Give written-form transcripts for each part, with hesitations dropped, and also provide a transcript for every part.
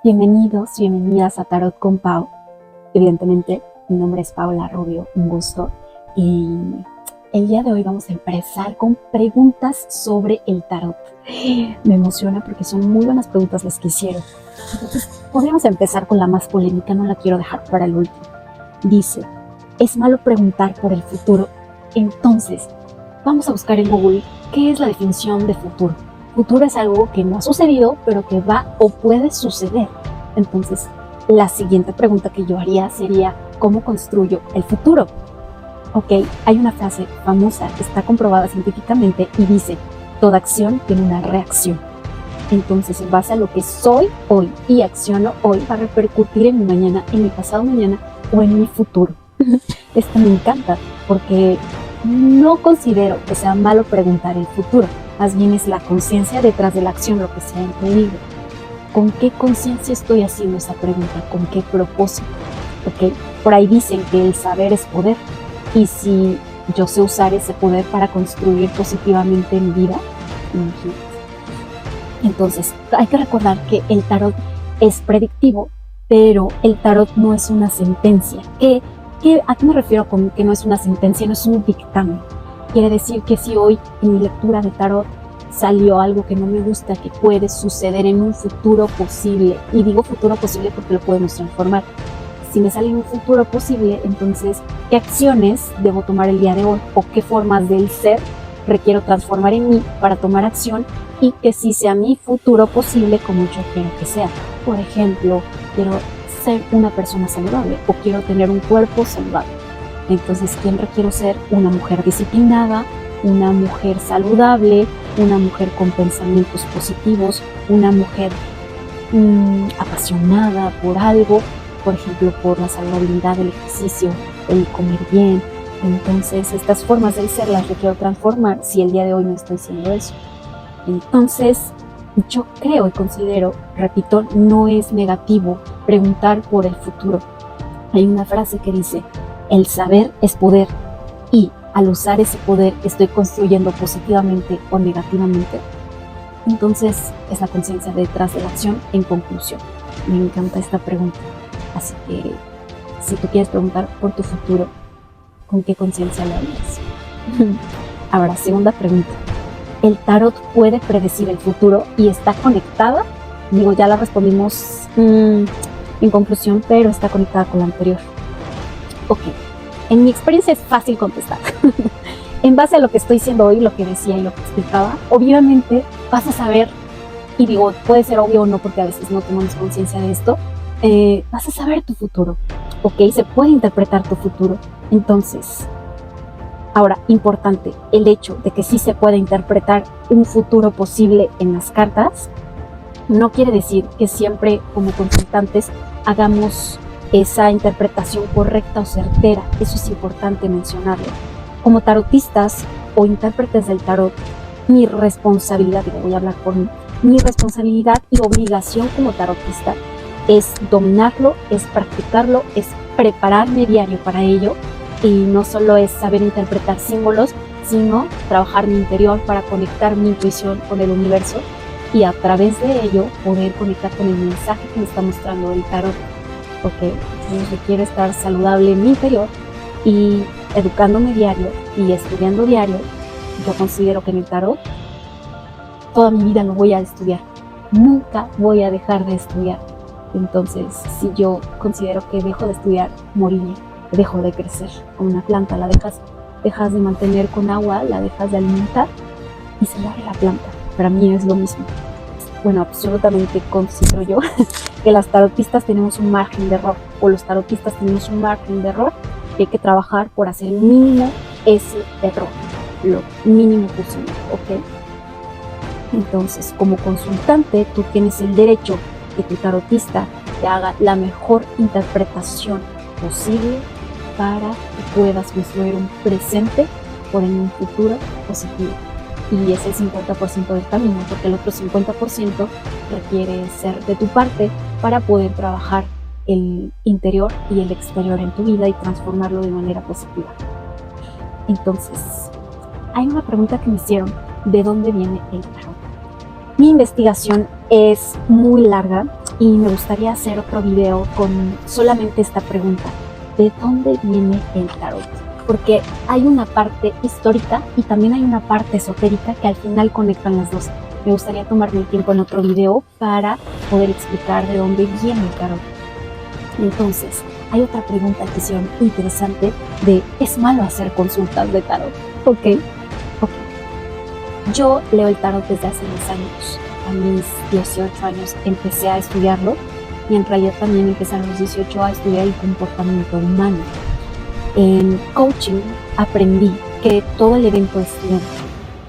Bienvenidos, bienvenidas a Tarot con Pau. Evidentemente, mi nombre es Paula Rubio, un gusto. Y el día de hoy vamos a empezar con preguntas sobre el tarot. Me emociona porque son muy buenas preguntas las que hicieron. Entonces, podríamos empezar con la más polémica, no la quiero dejar para el último. Dice, ¿es malo preguntar por el futuro? Entonces, vamos a buscar en Google qué es la definición de futuro. Futuro es algo que no ha sucedido, pero que va o puede suceder. Entonces, la siguiente pregunta que yo haría sería, ¿cómo construyo el futuro? Ok, hay una frase famosa que está comprobada científicamente y dice, toda acción tiene una reacción. Entonces, en base a lo que soy hoy y acciono hoy, va a repercutir en mi mañana, en mi pasado mañana o en mi futuro. Esto me encanta porque no considero que sea malo preguntar el futuro. Más bien es la conciencia detrás de la acción lo que se ha entendido. ¿Con qué conciencia estoy haciendo esa pregunta? ¿Con qué propósito? ¿Okay? Por ahí dicen que el saber es poder. Y si yo sé usar ese poder para construir positivamente mi vida, imagínate. Entonces, hay que recordar que el tarot es predictivo, pero el tarot no es una sentencia. ¿A qué me refiero con que no es una sentencia? No es un dictamen. Quiere decir que si hoy en mi lectura de tarot salió algo que no me gusta, que puede suceder en un futuro posible, y digo futuro posible porque lo podemos transformar. Si me sale en un futuro posible, entonces, ¿qué acciones debo tomar el día de hoy? ¿O qué formas del ser requiero transformar en mí para tomar acción y que sí sea mi futuro posible como yo quiero que sea? Por ejemplo, quiero ser una persona saludable o quiero tener un cuerpo saludable. Entonces, ¿quién requiero ser? Una mujer disciplinada, una mujer saludable, una mujer con pensamientos positivos, una mujer apasionada por algo, por ejemplo, por la saludabilidad, el ejercicio, el comer bien. Entonces, estas formas del ser las requiero transformar si el día de hoy no estoy haciendo eso. Entonces, yo creo y considero, repito, no es negativo preguntar por el futuro. Hay una frase que dice, el saber es poder y al usar ese poder estoy construyendo positivamente o negativamente. Entonces es la conciencia detrás de la acción. En conclusión, me encanta esta pregunta. Así que si tú quieres preguntar por tu futuro, ¿con qué conciencia lo harías? Ahora, segunda pregunta. ¿El tarot puede predecir el futuro y está conectada? Digo, ya la respondimos en conclusión, pero está conectada con la anterior. Ok, en mi experiencia es fácil contestar. En base a lo que estoy diciendo hoy, lo que decía y lo que explicaba, obviamente vas a saber, y digo, puede ser obvio o no porque a veces no tomamos conciencia de esto, vas a saber tu futuro, ok, se puede interpretar tu futuro. Entonces, ahora, importante, el hecho de que sí se puede interpretar un futuro posible en las cartas, no quiere decir que siempre como consultantes hagamos esa interpretación correcta o certera. Eso es importante mencionarlo. Como tarotistas o intérpretes del tarot, mi responsabilidad, y voy a hablar por mí, mi responsabilidad y obligación como tarotista es dominarlo, es practicarlo, es prepararme diario para ello, y no solo es saber interpretar símbolos, sino trabajar mi interior para conectar mi intuición con el universo y a través de ello poder conectar con el mensaje que me está mostrando el tarot. Porque yo requiero estar saludable en mi interior y educándome diario y estudiando diario. Yo considero que en el tarot toda mi vida lo voy a estudiar, nunca voy a dejar de estudiar. Entonces, si yo considero que dejo de estudiar, moriría, dejo de crecer. Como una planta, la dejas de mantener con agua, la dejas de alimentar y se muere la planta. Para mí es lo mismo. Bueno, absolutamente considero yo que las tarotistas tenemos un margen de error, o los tarotistas tenemos un margen de error que hay que trabajar por hacer mínimo ese error, lo mínimo posible, ¿ok? Entonces, como consultante, tú tienes el derecho que tu tarotista te haga la mejor interpretación posible para que puedas construir un presente por en un futuro positivo. Y es el 50% del camino, porque el otro 50% requiere ser de tu parte para poder trabajar el interior y el exterior en tu vida y transformarlo de manera positiva. Entonces, hay una pregunta que me hicieron, ¿de dónde viene el tarot? Mi investigación es muy larga, Y me gustaría hacer otro video con solamente esta pregunta: ¿de dónde viene el tarot? Porque hay una parte histórica y también hay una parte esotérica que al final conectan las dos. Me gustaría tomarme el tiempo en otro video para poder explicar de dónde viene el tarot. Entonces, hay otra pregunta que es interesante de: ¿es malo hacer consultas de tarot? Ok. Yo leo el tarot desde hace 10 años. A mis 18 años empecé a estudiarlo, y en realidad también empecé a los 18 a estudiar el comportamiento humano. En coaching aprendí que todo el evento es neutro.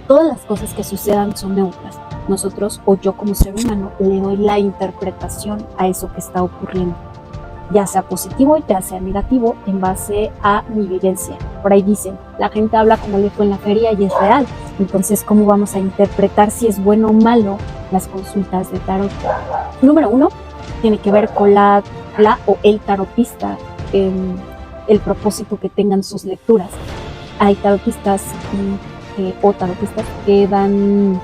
Todas las cosas que sucedan son neutras. Nosotros, o yo como ser humano, le doy la interpretación a eso que está ocurriendo, ya sea positivo, ya sea negativo, en base a mi vivencia. Por ahí dicen, la gente habla como le fue en la feria y es real. Entonces, ¿cómo vamos a interpretar si es bueno o malo las consultas de tarot? Número 1, tiene que ver con la o el tarotista, el propósito que tengan sus lecturas. Hay tarotistas o tarotistas que dan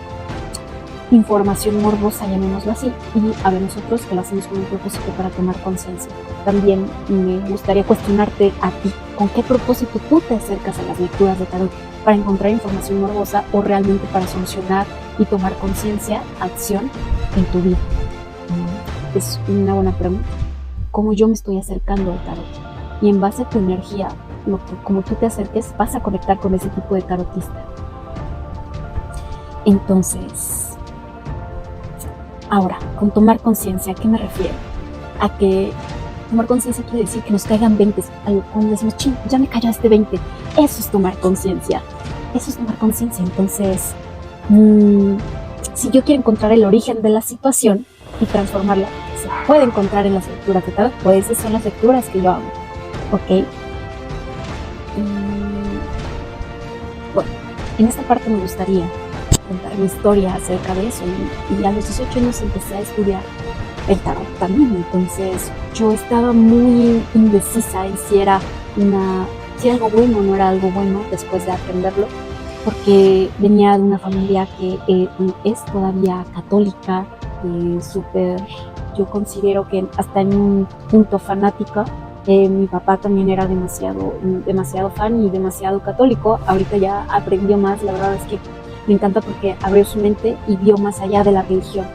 información morbosa, llamémoslo así, y habemos otros que lo hacemos con un propósito para tomar conciencia. También me gustaría cuestionarte a ti: ¿con qué propósito tú te acercas a las lecturas de tarot? ¿Para encontrar información morbosa o realmente para solucionar y tomar conciencia, acción en tu vida? Es una buena pregunta. ¿Cómo yo me estoy acercando al tarot? Y en base a tu energía, como tú te acerques, vas a conectar con ese tipo de tarotista. Entonces, ahora, con tomar conciencia, ¿a qué me refiero? A que tomar conciencia quiere decir que nos caigan 20. Cuando decimos, ching, ya me cayó este 20. Eso es tomar conciencia. Eso es tomar conciencia. Entonces, si yo quiero encontrar el origen de la situación y transformarla, se puede encontrar en las lecturas de tarot. Pues esas son las lecturas que yo hago. ¿Ok? Bueno, en esta parte me gustaría contar mi historia acerca de eso, y a los 18 años empecé a estudiar el tarot también. Entonces yo estaba muy indecisa en si era algo bueno o no era algo bueno después de aprenderlo, porque venía de una familia que es todavía católica, yo considero que hasta en un punto fanática. Mi papá también era demasiado fan y demasiado católico. Ahorita ya aprendió más. La verdad es que me encanta porque abrió su mente y vio más allá de la religión.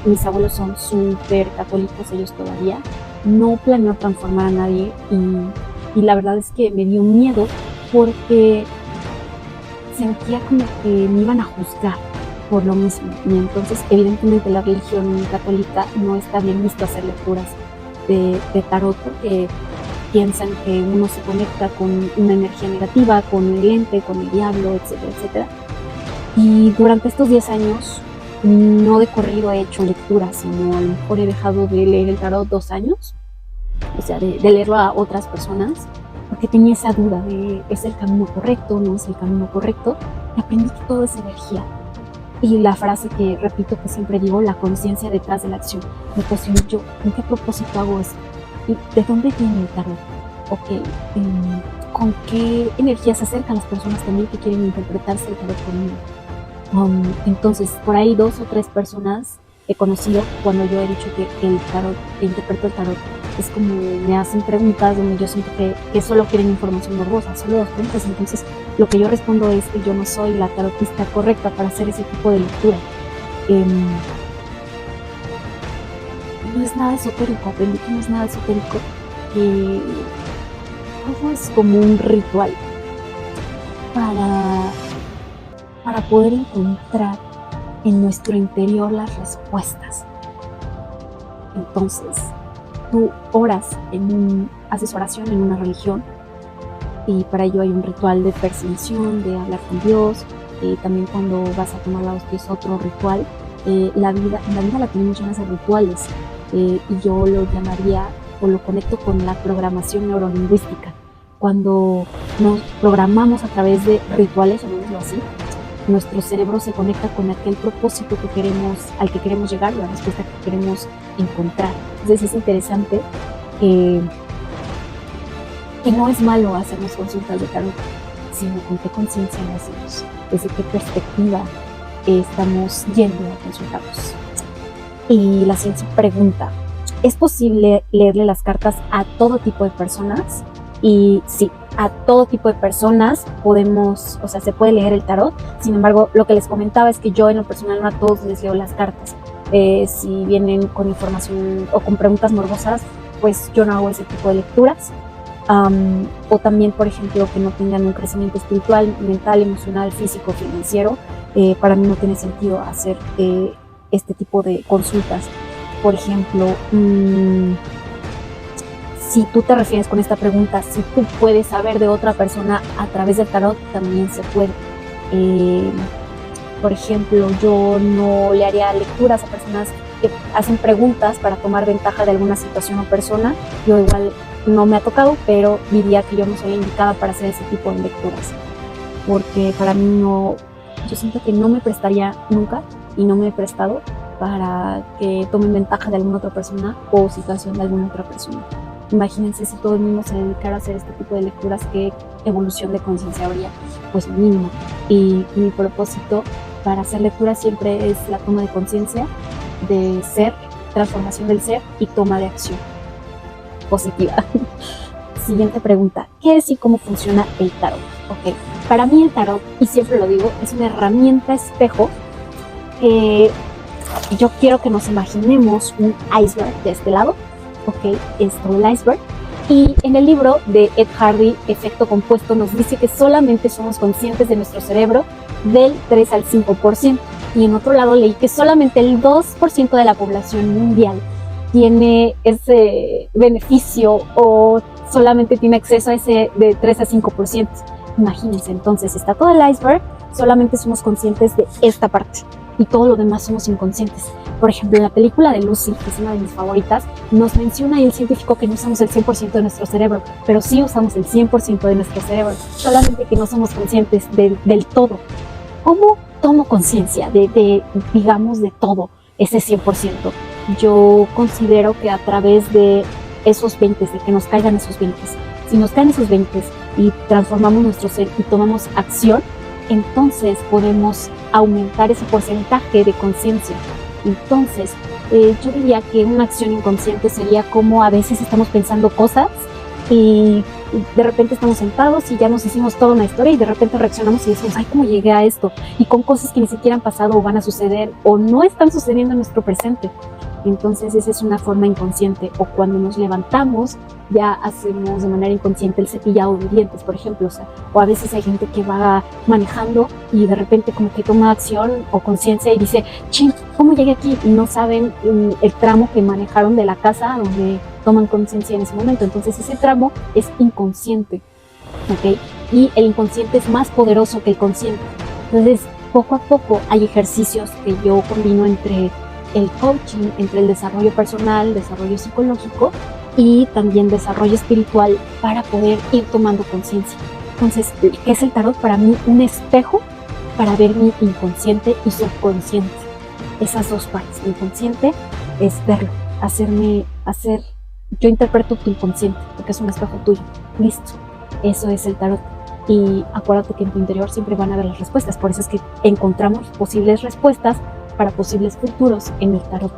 Mis abuelos son súper católicos, ellos todavía. No planeo transformar a nadie, y la verdad es que me dio miedo porque sentía como que me iban a juzgar por lo mismo. Y entonces, evidentemente, la religión católica no está bien visto hacer lecturas de tarot, porque piensan que uno se conecta con una energía negativa, con el ente, con el diablo, etcétera, etcétera. Y durante estos 10 años, no de corrido he hecho lecturas, sino a lo mejor he dejado de leer el tarot 2 años, o sea, de leerlo a otras personas, porque tenía esa duda de: ¿es el camino correcto? ¿No es el camino correcto? Y aprendí que todo es energía. Y la frase que repito, que siempre digo: la conciencia detrás de la acción. Me cuestiono yo: ¿con qué propósito hago eso? ¿Y de dónde viene el tarot? Okay. ¿Con qué energía se acercan las personas también que quieren interpretarse el tarot conmigo? Entonces, por ahí 2 o 3 personas he conocido cuando yo he dicho que el tarot, que interpreto el tarot. Es como me hacen preguntas donde yo siento que solo quieren información morbosa, solo 2 preguntas. Entonces, lo que yo respondo es que yo no soy la tarotista correcta para hacer ese tipo de lectura. No es nada esotérico, aprendí que no es nada esotérico, que todo es como un ritual para poder encontrar en nuestro interior las respuestas. Entonces, tú haces oración en una religión, y para ello hay un ritual de persuasión, de hablar con Dios. También cuando vas a tomar la hostia es otro ritual. La vida la tenemos llena de rituales, y yo lo llamaría, o lo conecto con la programación neurolingüística. Cuando nos programamos a través de rituales, llamémoslo así, nuestro cerebro se conecta con aquel propósito al que queremos llegar, la respuesta que queremos encontrar. Entonces es interesante que no es malo hacernos consultas de tarot, sino con qué conciencia lo hacemos, desde qué perspectiva estamos yendo a consultarnos. Y la siguiente pregunta: ¿es posible leerle las cartas a todo tipo de personas? Y sí, a todo tipo de personas podemos, o sea, se puede leer el tarot. Sin embargo, lo que les comentaba es que yo en lo personal no a todos les leo las cartas. Si vienen con información o con preguntas morbosas, pues yo no hago ese tipo de lecturas. O también, por ejemplo, que no tengan un crecimiento espiritual, mental, emocional, físico, financiero. Para mí no tiene sentido hacer este tipo de consultas. Por ejemplo, si tú te refieres con esta pregunta, si tú puedes saber de otra persona a través del tarot, también se puede. Por ejemplo, yo no le haría lecturas a personas que hacen preguntas para tomar ventaja de alguna situación o persona. Yo igual no me ha tocado, pero diría que yo no soy indicada para hacer ese tipo de lecturas. Porque para mí no, yo siento que no me prestaría nunca y no me he prestado para que tomen ventaja de alguna otra persona o situación de alguna otra persona. Imagínense si todo el mundo se dedicara a hacer este tipo de lecturas, qué evolución de conciencia habría, pues mínimo. Y mi propósito para hacer lecturas siempre es la toma de conciencia de ser, transformación del ser y toma de acción positiva. Siguiente pregunta: ¿qué es y cómo funciona el tarot? Ok, para mí el tarot, y siempre lo digo, es una herramienta espejo que yo quiero que nos imaginemos un iceberg de este lado. Ok, esto el iceberg. Y en el libro de Ed Hardy, Efecto Compuesto, nos dice que solamente somos conscientes de nuestro cerebro del 3 al 5%. Y en otro lado leí que solamente el 2% de la población mundial tiene ese beneficio o solamente tiene acceso a ese de 3 a 5%. Imagínense, entonces está todo el iceberg, solamente somos conscientes de esta parte y todo lo demás somos inconscientes. Por ejemplo, en la película de Lucy, que es una de mis favoritas, nos menciona ahí el científico que no usamos el 100% de nuestro cerebro, pero sí usamos el 100% de nuestro cerebro, solamente que no somos conscientes del todo. ¿Cómo tomo conciencia digamos, de todo ese 100%? Yo considero que a través de esos 20, de que nos caigan esos 20, si nos caen esos 20 y transformamos nuestro ser y tomamos acción, entonces podemos aumentar ese porcentaje de conciencia. Entonces, yo diría que una acción inconsciente sería como a veces estamos pensando cosas y de repente estamos sentados y ya nos hicimos toda una historia y de repente reaccionamos y decimos, ay, ¿cómo llegué a esto? Y con cosas que ni siquiera han pasado o van a suceder o no están sucediendo en nuestro presente. Entonces esa es una forma inconsciente. O cuando nos levantamos ya hacemos de manera inconsciente el cepillado de dientes, por ejemplo. O a veces hay gente que va manejando y de repente como que toma acción o conciencia y dice, ching, ¿cómo llegué aquí? Y no saben el tramo que manejaron de la casa a donde toman conciencia en ese momento. Entonces ese tramo es inconsciente, ¿ok? Y el inconsciente es más poderoso que el consciente. Entonces poco a poco hay ejercicios que yo combino entre el coaching, entre el desarrollo personal, desarrollo psicológico y también desarrollo espiritual para poder ir tomando conciencia. Entonces, ¿qué es el tarot? Para mí, un espejo para ver mi inconsciente y subconsciente. Esas dos partes. Mi inconsciente es verlo, yo interpreto tu inconsciente porque es un espejo tuyo. Listo. Eso es el tarot. Y acuérdate que en tu interior siempre van a haber las respuestas. Por eso es que encontramos posibles respuestas para posibles futuros en el tarot.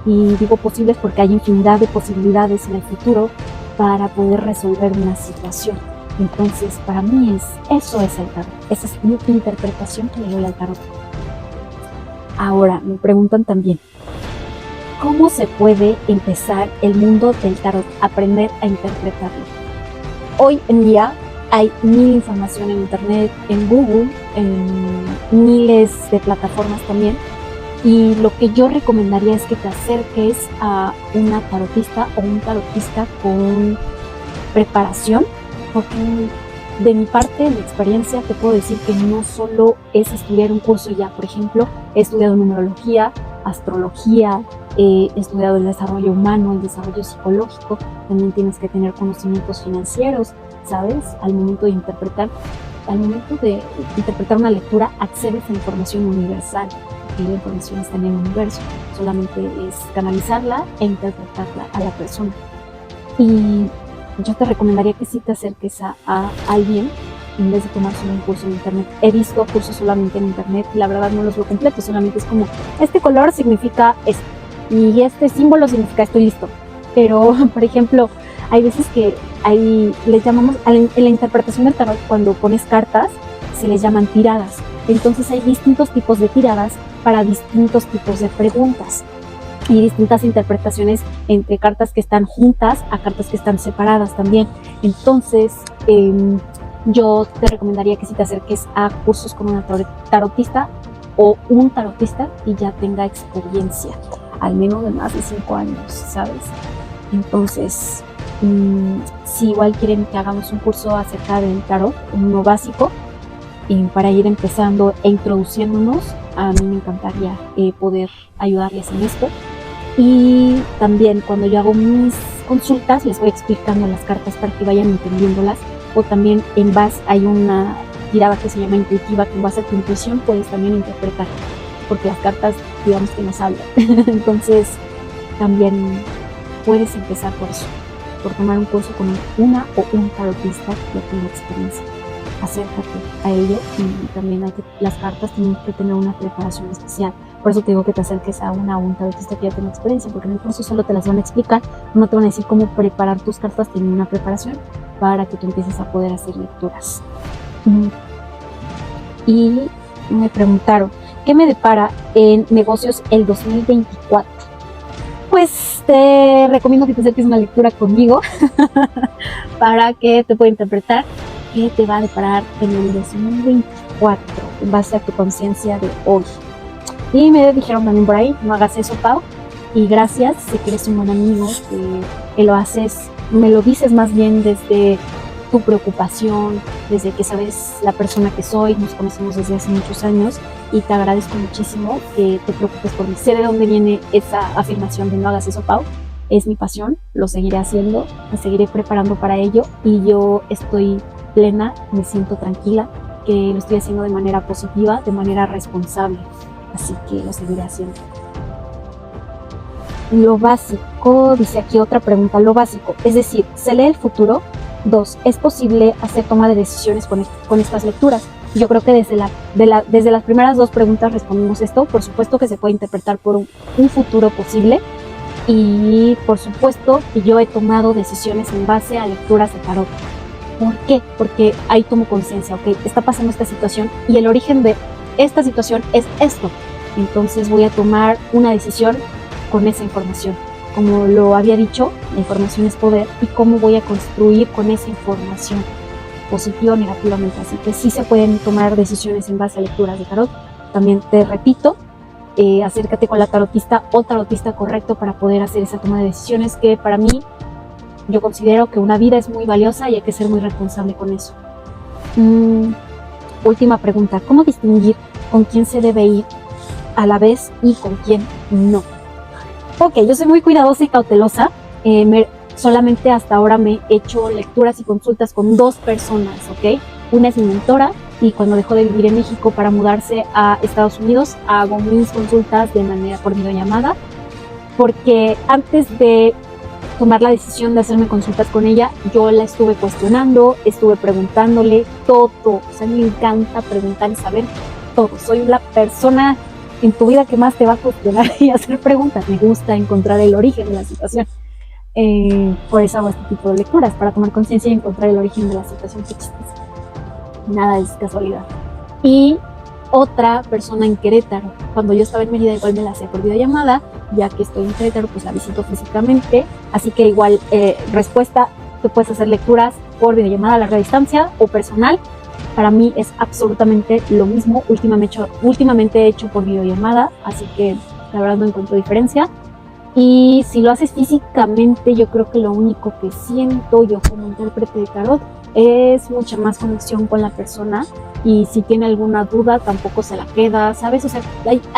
Y digo posibles porque hay infinidad de posibilidades en el futuro para poder resolver una situación. Entonces, para mí eso es el tarot. Esa es mi interpretación que le doy al tarot. Ahora, me preguntan también, ¿cómo se puede empezar el mundo del tarot? Aprender a interpretarlo. Hoy en día hay mil información en internet, en Google, en miles de plataformas también. Y lo que yo recomendaría es que te acerques a una tarotista o un tarotista con preparación, porque de mi parte, de mi experiencia, te puedo decir que no solo es estudiar un curso ya. Por ejemplo, he estudiado numerología, astrología, he estudiado el desarrollo humano, el desarrollo psicológico. También tienes que tener conocimientos financieros, ¿sabes? Al momento de interpretar una lectura, accedes a información universal. Y la información está en el universo, solamente es canalizarla e interpretarla a la persona. Y yo te recomendaría que sí te acerques a alguien en vez de tomar solo un curso en internet. He visto cursos solamente en internet y la verdad no los veo completos, solamente es como, este color significa esto, y este símbolo significa estoy listo. Pero, por ejemplo, hay veces que les llamamos, en la interpretación del tarot, cuando pones cartas, se les llaman tiradas. Entonces hay distintos tipos de tiradas para distintos tipos de preguntas y distintas interpretaciones entre cartas que están juntas a cartas que están separadas también. Entonces, yo te recomendaría que si te acerques a cursos con una tarotista o un tarotista y ya tenga experiencia, al menos de más de 5 años, ¿sabes? Entonces, si igual quieren que hagamos un curso acerca del tarot, uno básico, para ir empezando e introduciéndonos, a mí me encantaría poder ayudarles en esto. Y también cuando yo hago mis consultas les voy explicando las cartas para que vayan entendiéndolas, o también en base hay una tirada que se llama intuitiva, que en base a tu intuición puedes también interpretar, porque las cartas digamos que nos hablan. Entonces también puedes empezar por eso, por tomar un curso con una o un tarotista que tenga experiencia. Acércate a ello, y también las cartas tienen que tener una preparación especial. Por eso te digo que te acerques a una o un tarotista que ya tenga experiencia, porque en el curso solo te las van a explicar, no te van a decir cómo preparar tus cartas, tienen una preparación para que tú empieces a poder hacer lecturas. Y me preguntaron, ¿qué me depara en negocios el 2024? Pues te recomiendo que te acerques a una lectura conmigo para que te pueda interpretar qué te va a deparar en el 2024 en base a tu conciencia de hoy. Y me dijeron también por ahí, no hagas eso, Pau, y gracias, sé que eres un buen amigo, que lo haces, me lo dices más bien desde tu preocupación, desde que sabes la persona que soy, nos conocemos desde hace muchos años, y te agradezco muchísimo que te preocupes por mí. Sé de dónde viene esa afirmación de no hagas eso, Pau, es mi pasión, lo seguiré haciendo, me seguiré preparando para ello, y yo estoy plena, me siento tranquila, que lo estoy haciendo de manera positiva, de manera responsable, así que lo seguiré haciendo. Lo básico, dice aquí otra pregunta, lo básico, es decir, ¿se lee el futuro? 2. ¿Es posible hacer toma de decisiones con estas lecturas? Yo creo que desde las primeras 2 preguntas respondimos esto. Por supuesto que se puede interpretar por un futuro posible, y por supuesto que yo he tomado decisiones en base a lecturas de tarot. ¿Por qué? Porque ahí tomo conciencia, ok, está pasando esta situación y el origen de esta situación es esto. Entonces voy a tomar una decisión con esa información. Como lo había dicho, la información es poder, y cómo voy a construir con esa información, positiva o negativamente. Así que sí se pueden tomar decisiones en base a lecturas de tarot. También te repito, acércate con la tarotista o tarotista correcto para poder hacer esa toma de decisiones, que para mí, yo considero que una vida es muy valiosa y hay que ser muy responsable con eso. Última pregunta, ¿cómo distinguir con quién se debe ir a la vez y con quién no? Ok, yo soy muy cuidadosa y cautelosa, solamente hasta ahora me he hecho lecturas y consultas con 2 personas, ¿ok? Una es mi mentora, y cuando dejó de vivir en México para mudarse a Estados Unidos, hago mis consultas de manera por videollamada, porque antes de tomar la decisión de hacerme consultas con ella, yo la estuve cuestionando, estuve preguntándole todo. O sea, me encanta preguntar y saber todo. Soy la persona en tu vida que más te va a cuestionar y hacer preguntas. Me gusta encontrar el origen de la situación. Por eso hago este tipo de lecturas, para tomar conciencia y encontrar el origen de la situación que existe. Nada es casualidad. Y otra persona en Querétaro, cuando yo estaba en Mérida, igual me la hacía por videollamada, ya que estoy en Querétaro, pues la visito físicamente, así que igual, respuesta, tú puedes hacer lecturas por videollamada a larga distancia o personal. Para mí es absolutamente lo mismo, últimamente he hecho por videollamada, así que la verdad no encuentro diferencia. Y si lo haces físicamente, yo creo que lo único que siento yo como intérprete de tarot es mucha más conexión con la persona, y si tiene alguna duda tampoco se la queda, ¿sabes? O sea,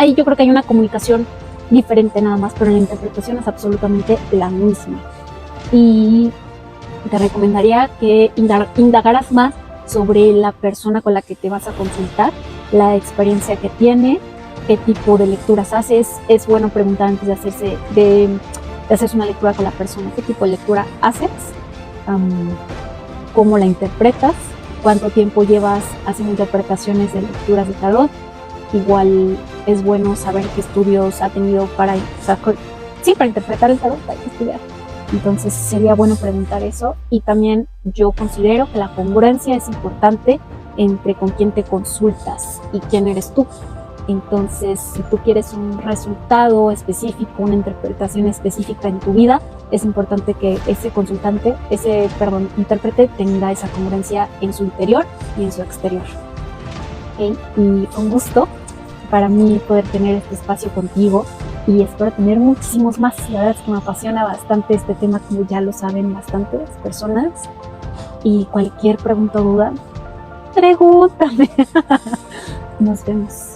yo creo que hay una comunicación diferente nada más, pero la interpretación es absolutamente la misma. Y te recomendaría que indagaras más sobre la persona con la que te vas a consultar, la experiencia que tiene, qué tipo de lecturas haces. Es bueno preguntar antes de hacerse una lectura con la persona, qué tipo de lectura haces, cómo la interpretas, cuánto tiempo llevas haciendo interpretaciones de lecturas de tarot. Igual es bueno saber qué estudios ha tenido sí, para interpretar el tarot hay que estudiar. Entonces sería bueno preguntar eso. Y también yo considero que la congruencia es importante entre con quién te consultas y quién eres tú. Entonces, si tú quieres un resultado específico, una interpretación específica en tu vida, es importante que ese intérprete tenga esa congruencia en su interior y en su exterior. ¿Okay? Y fue un gusto para mí poder tener este espacio contigo y espero tener muchísimos más. Y la verdad es que me apasiona bastante este tema, como ya lo saben bastantes personas. Y cualquier pregunta o duda, pregúntame. Nos vemos.